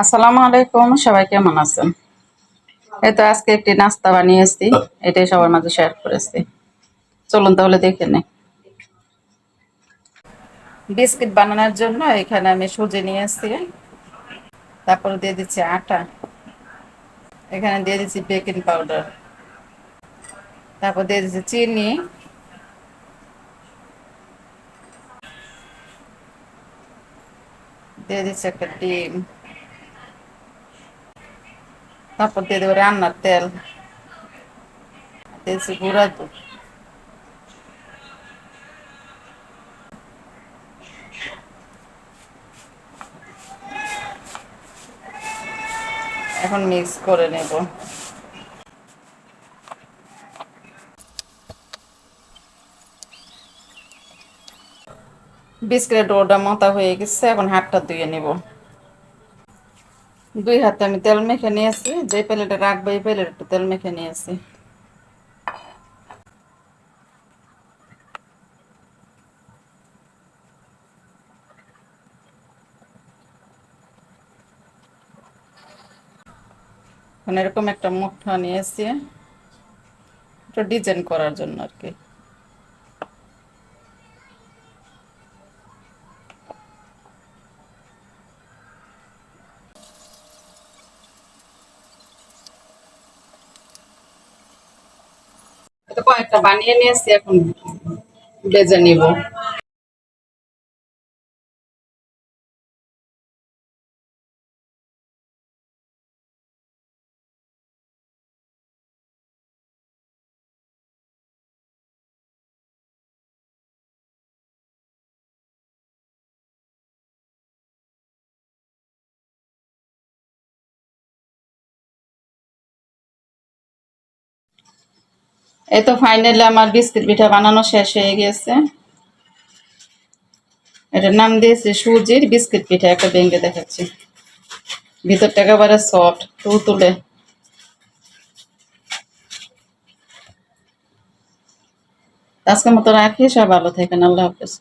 আসসালামু আলাইকুম, সবাই কেমন আছেন? এই তো আজকে একটি নাস্তা বানিয়েছি, এটাই সবার মাঝে শেয়ার করেছি। চলুন তাহলে দেখে নেই। বিস্কিট বানানোর জন্য এখানে আমি সুজি নিয়েছি, তারপরে দিয়ে দিচ্ছি আটা, এখানে দিয়ে দিচ্ছি বেকিং পাউডার, তারপর দিয়ে দিচ্ছি চিনি, দিয়ে দিচ্ছি একটা ডিম, তারপর দিয়ে দেবো রান্নার তেল, দিয়েছি গুঁড়া দুধ। এখন মিক্স করে নেব। বিস্কিটের ডোটা মতা হয়ে গেছে, এখন হাতটা ধুয়ে নেব। দুই হাতে আমি তেল মেখে নিয়েছি, যে প্লেটে রাখবো এই প্লেটে একটু তেল মেখে নিয়েছি। এখন এরকম একটা মুঠা নিয়েছি, একটু ডিজাইন করার জন্য আর কি। কয়েকটা বানিয়ে নিয়েছি, এখন বেজে নিব। এই তো ফাইনালি আমার বিস্কিট পিঠা বানানো শেষ হয়ে গেছে। এটার নাম দিয়েছি সুজির বিস্কিট পিঠা। একটা ভেঙে দেখাচ্ছি, ভিতরটা একেবারে সফট তুলতুলে। আজকের মতো রাখি, সব ভালো থাকেন, আল্লাহ হাফেজ।